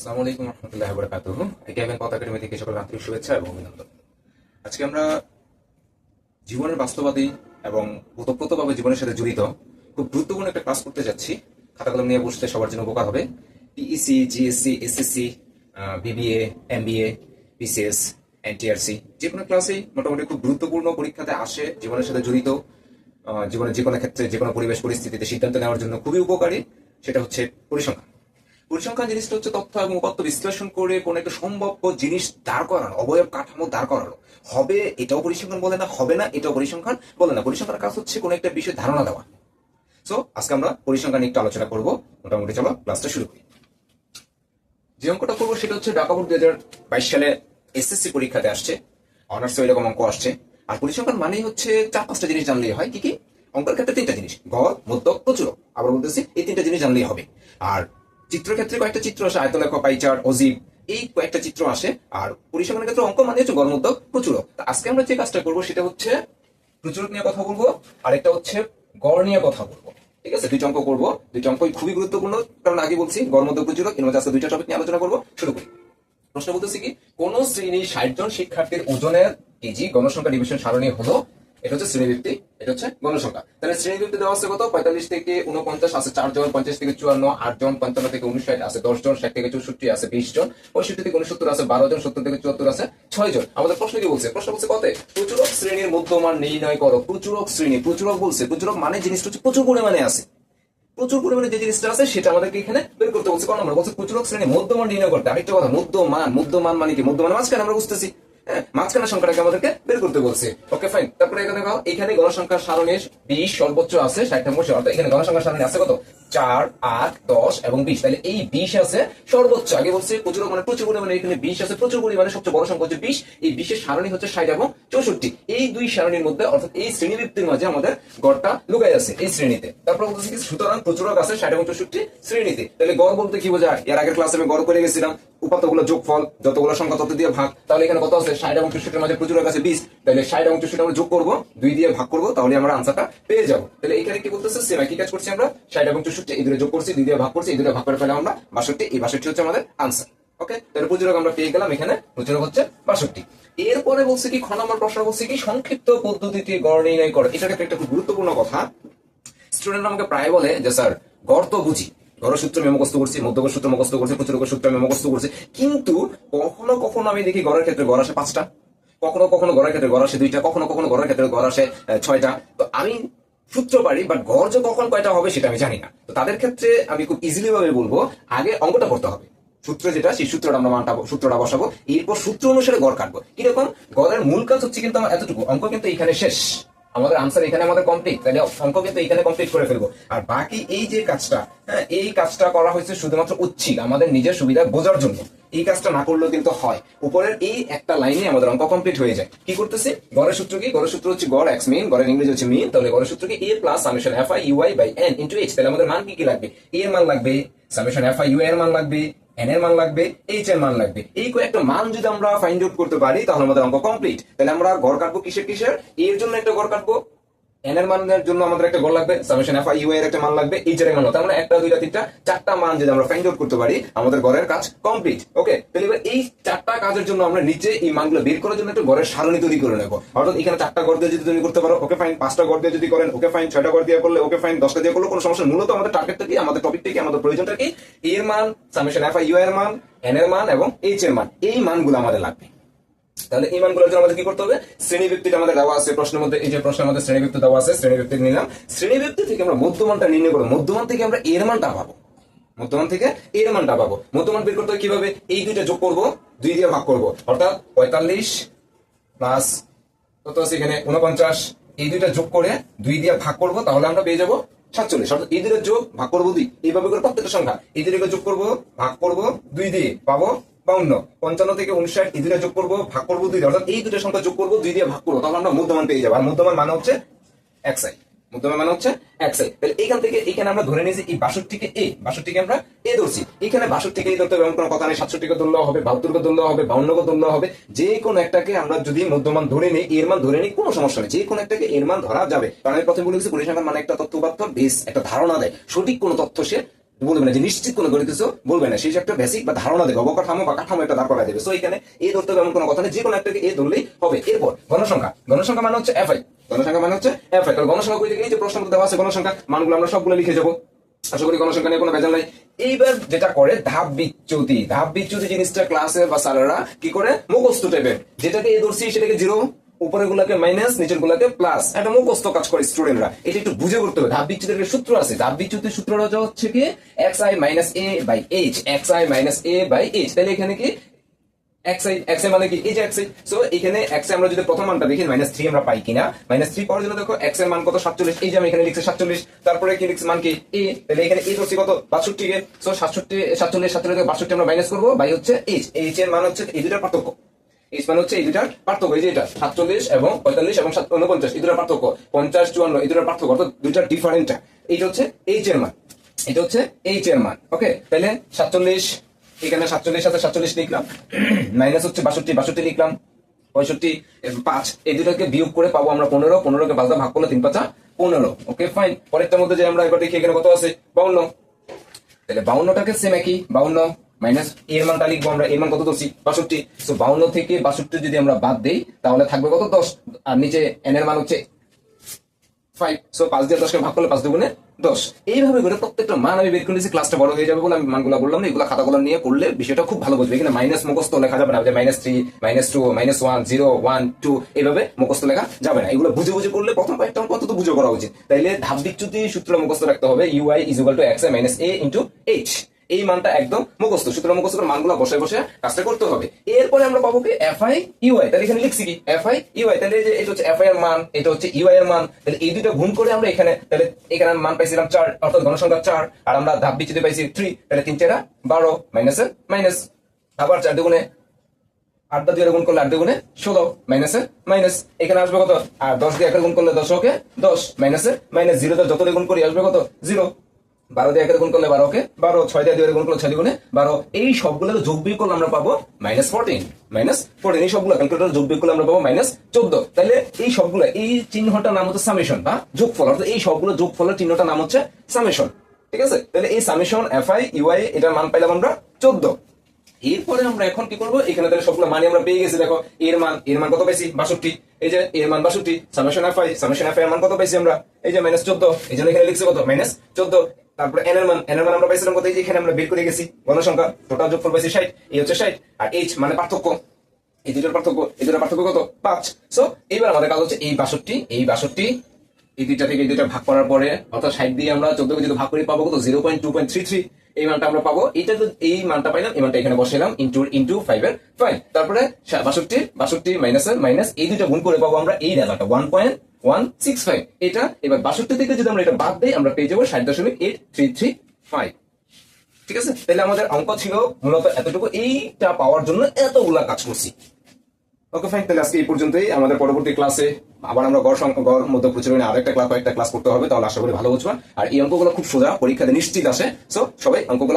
আসসালামু আলাইকুম রহমতুল্লাহ বরকাতুহ। একেএমএন পথ একাডেমি থেকে সকল আন্তরিক শুভেচ্ছা এবং অভিনন্দন। আজকে আমরা জীবনের বাস্তববাদী এবং ওতপ্রোতভাবে জীবনের সাথে জড়িত খুব গুরুত্বপূর্ণ একটা ক্লাস করতে যাচ্ছি। খাতা কলম নিয়ে বসতে সবার জন্য উপকার হবে। PEC, GSC, SSC, BBA, MBA, BCS, NTRC যে কোনো ক্লাসেই মোটামুটি খুব গুরুত্বপূর্ণ পরীক্ষাতে আসে, জীবনের সাথে জড়িত, জীবনের যে কোনো ক্ষেত্রে যে কোনো পরিবেশ পরিস্থিতিতে সিদ্ধান্ত নেওয়ার জন্য খুবই উপকারী। সেটা হচ্ছে পরিসংখ্যান। পরিসংখ্যান জিনিসটা হচ্ছে তথ্য এবং উপাত্ত বিশ্লেষণ করে কোন একটা সম্ভাব্য জিনিস দাঁড় করানো, অবয়ব কাঠামো দাঁড় করানো। হবে এটাও পরিসংখ্যান বলে না, হবে না এটাও পরিসংখ্যান বলে না। পরিসংখ্যানের কাজ হচ্ছে কোন একটা বিষয়ে ধারণা দেওয়া। সো আজকে আমরা পরিসংখ্যান নিয়ে একটু আলোচনা করবো। মোটামুটি চলো ক্লাসটা শুরু করি। যে অঙ্কটা করবো সেটা হচ্ছে ঢাকা বোর্ড 2022 সালে এসএসসি পরীক্ষাতে আসছে। অনার্স এরকম অঙ্ক আসছে। আর পরিসংখ্যান মানেই হচ্ছে 4-5টা জিনিস জানলেই হয়। কি কি? অঙ্কের ক্ষেত্রে 3টা জিনিস, গড়, মধ্যক, প্রচুরক। আবার বলতেছি এই 3টা জিনিস জানলেই হবে। আর চিত্রের ক্ষেত্রে কয়েকটা চিত্র আসে, আয়তলেখ, পাইচার্ট, অজীব, এই কয়েকটা চিত্র আসে। আর পরিসংখ্যানের ক্ষেত্রে অঙ্ক মানে হচ্ছে গড়, মধ্যক, প্রচুরক। আজকে আমরা যে কাজটা করবো সেটা হচ্ছে প্রচুরক নিয়ে কথা বলবো, আর একটা হচ্ছে গড় নিয়ে কথা বলবো। ঠিক আছে, দুইটা অঙ্ক করবো। দুইটা অঙ্কই খুবই গুরুত্বপূর্ণ, কারণ আগে বলছি গড়, মধ্যক, প্রচুরক। এর মধ্যে আজকে দুইটা টপিক নিয়ে আলোচনা করবো। শুরু করি। প্রশ্ন বলতেছি কি, কোন শ্রেণীর 60 জন শিক্ষার্থীর ওজনের কেজি গণসংখ্যা ডিভিশন সারণী হলো। এটা হচ্ছে শ্রেণীবৃত্তি, এটা হচ্ছে গণসংখ্যা। তাহলে শ্রেণীবৃত্তি দেওয়া আছে কত? 45 থেকে 49 আছে 4 জন, 50 থেকে 54 8 জন, 55 থেকে 59 আছে 10 জন, 60 থেকে 64 আছে 20 জন, 65 থেকে 69 আছে 12 জন, 70 থেকে 74 আছে 6 জন। আমাদের প্রশ্ন কি বলছে? প্রশ্ন বলছে কত? প্রচুরক শ্রেণীর মধ্যমান নির্ণয় করো। প্রচুরক শ্রেণী, প্রচুরক বলছে। প্রচুরক মানে জিনিসটা হচ্ছে প্রচুর পরিমাণে আছে। প্রচুর পরিমাণে যে জিনিসটা আছে সেটা আমাদেরকে এখানে বের করতে বলছে। কোন নম্বর বলছে? প্রচুরক শ্রেণী মধ্যমান নির্ণয় করতে। আরেকটা কথা, মধ্যমান, মধ্যমান মানে কি? মধ্যমান মাঝখানে আমরা বুঝতেছি। হ্যাঁ, মাঝখানে সংখ্যাটাকে আমাদেরকে বের করতে বলছে। Okay fine. তারপরে এখানে দেখো, এখানে গণসংখ্যার সারণীর 20 সর্বোচ্চ আছে, 60 নম্বর অর্থাৎ এখানে গণসংখ্যার সারণী আছে কত? 4, 8, 10 এবং 20। তাহলে এই 20 আছে সর্বোচ্চ। আগে বলছে প্রচুর মানে প্রচুর পরিমাণে, এখানে 20 আছে প্রচুর পরিমাণে। সবচেয়ে বড় সংখ্যা হচ্ছে 20। এই 20 এর সারণী হচ্ছে 60 এবং 64। এই দুই সারণীর মধ্যে অর্থাৎ এই শ্রেণীবৃত্তির মাঝে আমাদের গড়টা লুকাই আছে এই শ্রেণীতে। তারপর বলতেছি কি, সুতরাং প্রচুরক আছে 60 এবং 64 শ্রেণীতে। তাহলে গড় বলতে কি বোঝায়? এর আগের ক্লাসে আমি গড় করে গেছিলাম, উপাত্তগুলো যোগফল, যতগুলো সংখ্যা তত দিয়ে ভাগ। তাহলে এখানে কত আছে? 60 এবং 64 মাঝে প্রচুরক আছে 20। তাহলে 60 এবং 64 আমরা যোগ করবো, 2 দিয়ে ভাগ করবো, তাহলে আমরা আনসারটা পেয়ে যাবো। তাহলে এখানে কি বলতেছে? সেম একই কাজ করছি আমরা। 60 এবং 64 এই দুটো যোগ করছি, 2 দিয়ে ভাগ করছি, এই দুটো ভাগ করে ফেলে আমরা 62। এই 62 হচ্ছে আমাদের আনসার। ওকে, তাহলে প্রচুরক আমরা পেয়ে গেলাম। এখানে প্রচুরক হচ্ছে 62। এরপরে বলছে কি, খ নম্বর প্রশ্ন বলছে কি, সংক্ষিপ্ত পদ্ধতিতে গড় নির্ণয় করো। এটা একটা খুব গুরুত্বপূর্ণ কথা। স্টুডেন্ট আমাকে প্রায় বলে যে স্যার গড় তো বুঝি, গড় সূত্র আমি মুখস্থ করছি, মধ্যকের সূত্র মুখস্থ করছি, প্রচুরকের সূত্র আমি মুখস্থ করছি, কিন্তু কখনো কখনো আমি দেখি গড়ের ক্ষেত্রে গড় আসে 5টা, কখনো কখনো গড়ের ক্ষেত্রে গড় আসে 2টা, কখনো কখনো গড়ের ক্ষেত্রে গড় আসে 6টা। তো আমি সূত্র পারি, বাট গড় যে কখন কয়টা হবে সেটা আমি জানি না। তো তাদের ক্ষেত্রে আমি খুব ইজিলি ভাবে বলবো, আগে অঙ্কটা করতে হবে। সূত্র যেটা, সেই সূত্রটা আমরা সূত্রটা বসাবো, এরপর সূত্র অনুসারে গড় কাটবো। কিরকম? গড়ের মূল কাজ হচ্ছে কিন্তু আমার এতটুকু, অঙ্ক কিন্তু এখানে শেষ, আমাদের আনসার এখানে আমাদের কমপ্লিট। তাহলে অঙ্ক কিন্তু এখানে কমপ্লিট করে ফেলবো। আর বাকি এই যে কাজটা, হ্যাঁ, এই কাজটা করা হয়েছে শুধুমাত্র ঐচ্ছিক, আমাদের নিজের সুবিধা বোঝার জন্য। এই কাজটা না করলেও কিন্তু হয়। উপরের এই একটা লাইনে আমাদের অঙ্ক কমপ্লিট হয়ে যায়। কি করতেছি? গড়ের সূত্র কি? গড়ের সূত্র হচ্ছে গড় এক্স মিন, গড়ের ইংরেজি হচ্ছে মিন। তাহলে গড়ের সূত্র কি? a plus summation fi ui by n into h। তাহলে আমাদের মান কি কি লাগবে? a এর মান লাগবে, সামেশন fi ui এর মান লাগবে, n এর মান লাগবে, h এর মান লাগবে। এই কয়েকটা মান যদি আমরা ফাইন্ড আউট করতে পারি তাহলে আমাদের অঙ্ক কমপ্লিট। তাহলে আমরা গড় কাটবো কিসের কিসের? এর জন্য একটা গড় কাটবো, n এর মানের জন্য আমাদের একটা গড় লাগবে, সামেশন fi ui এর একটা মান লাগবে, h এর মান। তার মানে 1টা 2টা 3টা 4টা মান যদি আমরা ফাইন্ড আউট করতে পারি আমাদের গড়ের কাজ কমপ্লিট। ওকে, তাহলে এবার এই 4টা কাজের জন্য আমরা নিচে এই মানগুলো বের করার জন্য একটা গড়ের সারণী তৈরি করে নেব। অর্থাৎ এখানে 4টা গড় দিয়ে যদি তুমি করতে পারো ওকে ফাইন, 5টা গড় দিয়ে যদি করেন ওকে ফাইন, 6টা গড় দিয়ে করলে ওকে ফাইন, 10টা দিয়ে করলে কোনো সমস্যা। মূলত আমাদের টার্গেটটা কি? আমাদের টপিকটা কি? আমাদের প্রয়োজনটা কি? এর মান, সামেশন fi ui এর মান, n এর মান এবং h এর মান। এই মানগুলো আমাদের লাগবে। তাহলে এই মানগুলোর জন্য আমাদের কি করতে হবে? শ্রেণীবৃত্তিটা আমাদের দেওয়া আছে প্রশ্নের মধ্যে। এই যে প্রশ্নের মধ্যে শ্রেণীবৃত্তি দেওয়া আছে, শ্রেণীবৃত্তি নিলাম। শ্রেণীবৃত্তি থেকে আমরা মধ্যমানটা নির্ণয় করবো। মধ্যমান থেকে আমরা এর মানটা পাবো, মধ্যমান থেকে এর মানটা পাবো। মধ্যমান বের করতে হবে কিভাবে? এই দুইটা যোগ করবো, 2 দিয়ে ভাগ করবো, অর্থাৎ 45 প্লাস কত আছে এখানে 49, এই দুইটা যোগ করে 2 দিয়ে ভাগ করবো, তাহলে আমরা পেয়ে যাবো 47। অর্থাৎ এই দুটো যোগ ভাগ করবো 2, এইভাবে করে প্রত্যেকটা সংখ্যা এই দুটোকে যোগ করবো, ভাগ করবো 2 দিয়ে, পাবো 52। 55 থেকে 59 এই দুটো যোগ করবো, ভাগ করবো 2 দিয়ে, অর্থাৎ এই দুটো সংখ্যা যোগ করবো, 2 দিয়ে ভাগ করবো, তাহলে আমরা মধ্যমান পেয়ে যাবো। আর মধ্যমান মানে হচ্ছে xi, মধ্যমান মানে হচ্ছে xi। তাহলে এখান থেকে এখানে আমরা ধরে নিয়েছি এই 62কে a, 62কে আমরা a ধরছি। এখানে 62কে a ধরতে হবে এমন কোনো কথা নেই। 67কে ধরলেও হবে, 72কে ধরলেও হবে, 52কে ধরলেও হবে। যে কোনো একটাকে আমরা যদি মধ্যমান ধরে নিই, এর মান ধরে নিই, কোনো সমস্যা নেই। যে কোনো একটাকে এর মান ধরা যাবে। কারণ আমি প্রথমে বলে গেছি পরিসংখ্যান মানে একটা তথ্য উপাত্তর বেস, একটা ধারণা দেয়, সঠিক কোনো তথ্য সে বলবে না যে নিশ্চিত কোনো গণিত কিছু বলবে না, সেই একটা বেসিক বা ধারণা দেবে, অবকাঠামো বা কাঠামো একটা দাঁড় করা দেবে। সো এখানে এ ধরতে হবে এমন কোনো কথা নেই, যে কোনো একটাকে এ ধরলেই হবে। এরপর গণসংখ্যা মানে হচ্ছে এফআই, গণসংখ্যা মানে হচ্ছে এফআই। তাহলে গণসংখ্যা কই থেকে, এই যে প্রশ্ন দেওয়া আছে গণসংখ্যা মানগুলো আমরা সবগুলো লিখে যাবো, আশা করি গণসংখ্যা নিয়ে কোনো ভেজাল নাই। এইবার যেটা করে ধাপ বিচ্যুতি জিনিসটা ক্লাসে বা স্যারেরা কি করে মুখস্থ টাইপের, যেটাকে এ ধরছি সেটাকে জিরো, উপরের গুলাকে মাইনাস, নিচের গুলাকে প্লাস, একটা মুখস্থ কাজ করে স্টুডেন্টরা। এটা একটু বুঝে করতে হবে। ধাপ বিচ্যুতির সূত্র আছে, ধাপ বিচ্যুতির সূত্রটা হচ্ছে কি xi minus a by h, xi minus a by h। তাহলে এখানে কি xi মানে কি এই যে xi। সো এখানে xi আমরা যদি প্রথম মানটা দেখি -3 আমরা পাই কিনা, -3 পাওয়ার জন্য দেখো x এর মান কত 47, এই যে আমি এখানে লিখছি 47, তারপরে কি লিখছি মান কি a, তাহলে এখানে a ধরছি কত 62 কে। সো 47 থেকে 62 আমরা মাইনাস করব, বাই হচ্ছে h এর মান হচ্ছে এই দুটার পার্থক্য, h মানে হচ্ছে এই দুটার পার্থক্য, এই যে এটা 47 এবং 45 এবং 49 এই দুটার পার্থক্য, 50 54 এই দুটার পার্থক্য, অর্থাৎ দুইটার ডিফারেন্টটা। এইটা হচ্ছে h এর মান, এটা হচ্ছে h এর মান। ওকে, তাহলে 47, এখানে 47 সাথে 47 লিখলাম, মাইনাস হচ্ছে 62 লিখলাম, 65 5, এই দুটাকে বিয়োগ করে পাবো আমরা 15 কে 5 দ্বারা ভাগ করলে 3 5 15। ওকে ফাইন, পরেরটার মধ্যে যে আমরা এবার দেখি এখানে কত আছে 52, তাহলে 52টাকে সেম একই 52 মাইনাস এর মানটা লিখবো আমরা, এর মান কত ধরছি 62। সো 52 থেকে 62 যদি আমরা বাদ দেই তাহলে থাকবে কত 10, আর নিচে n এর মান হচ্ছে 5। সো 5 দিয়ে 10 কে ভাগ করলে 5 দুগুণে 10। এইভাবে করে প্রত্যেকটা মান আমি বের করে নিয়েছি, ক্লাসটা বড় হয়ে যাবে বলে আমি মানগুলো বললাম না, এগুলো খাতাগুলো নিয়ে করলে বিষয়টা খুব ভালো বুঝবে। এখানে মাইনাস মুখস্থ লেখা যাবে না, যে -3 -2 -1 0 1 2 এইভাবে মুখস্থ লেখা যাবে না। এগুলো বুঝে বুঝে করলে প্রথম কয়েকটা অঙ্ক তো বুঝে করা উচিত। তাইলে ধাপ বিচ্যুতি সূত্র মুখস্থ রাখতে হবে, ui = xi minus a into h। এই মানটা একদম মুখস্থ, সুতরাং মুখস্থ করে মানগুলো বসে বসে কাজটা করতে হবে। এরপরে আমরা পাবো কি fi ui, তাহলে এখানে লিখছি কি fi ui, তাহলে এই যে এটা হচ্ছে fi এর মান, এটা হচ্ছে ui এর মান, তাহলে এই দুটো গুণ করে আমরা এখানে, তাহলে এখানে মান পাইছিলাম 4, অর্থাৎ গণসংখ্যা 4, আর আমরা ধাপ বিচ্যুতি পাইছি 3, তাহলে 3 4 12 মাইনাসে মাইনাস, আবার 4 দুগুণে 8 দিয়ে গুণ করলে 8 দুগুণে 16 মাইনাসে মাইনাস, এখানে আসবে কত, আর 10 দিয়ে 1 গুণ করলে 10 কে 10 মাইনাসে মাইনাস, 0 দিয়ে যত দিয়ে গুণ করি আসবে কত 0, 12 দিয়ে 1 গুণ করলে 12 কে 12, 6 দিয়ে 2 গুণ করলে 6 গুণে 12। এই সবগুলো যোগ বিয়োগ করলে আমরা পাবো -14, এই সবগুলো ক্যালকুলেটর যোগ বিয়োগ করলে আমরা পাবো -14। তাহলে এই সবগুলো, এই চিহ্নটার নাম হচ্ছে সামেশন বা যোগফল, অর্থাৎ এই সবগুলো যোগফলের চিহ্নটার নাম হচ্ছে সামেশন। ঠিক আছে, তাহলে এই সামেশন fi ui এটার মান পাইলাম আমরা 14। এরপরে আমরা এখন কি করবো, এখানে তাহলে সবগুলো মানে আমরা পেয়ে গেছি। দেখো এর মান কত পাইছি 62, এই যে এর মান 62, সামেশন fi এর মান কত পাইছি আমরা, এই যে -14, এই জন্য এখানে লিখছি কত -14। তারপরে n এর মান আমরা পাইছিলাম কত, এই যে এখানে আমরা বের করে গেছি গণসংখ্যা, টোটাল যোগফল পাইছি 60, এই হচ্ছে 60, আর h মানে পার্থক্য, এই দুটোর পার্থক্য কত 5। সো এইবার আমাদের কাজ হচ্ছে এই 62 এই দুইটা থেকে এই দুইটা ভাগ করার পরে, অর্থাৎ 60 দিয়ে আমরা 14 কে যদি ভাগ করি পাবো কত 0.233, এই মানটা আমরা পাবো। এটা তো এই মানটা পাইলাম, এই মানটা এখানে বসাইলাম ইনটু 5 এর 5, তারপরে 62 মাইনাস এই দুইটা গুণ করে পাবো আমরা এই রেজাল্টটা 1.165। এটা এবার 62 থেকে যদি আমরা এটা বাদ দেই আমরা পেয়ে যাবো 60.8335। ঠিক আছে, তাহলে আমাদের অঙ্ক ছিল মূলত এতটুকু, এইটা পাওয়ার জন্য এতগুলা কাজ করছি। ওকে ফাইন, তাহলে আজকে এই পর্যন্তই। আমাদের পরবর্তী ক্লাসে আবার আমরা গড় মধ্য প্রচুরণে আরেকটা কয়েকটা ক্লাস করতে হবে, তাহলে আশা করি ভালো বুঝবা। আর এই অঙ্কগুলো খুব সোজা, পরীক্ষাতে নিশ্চিত আসে। সো সবাই অঙ্কগুলো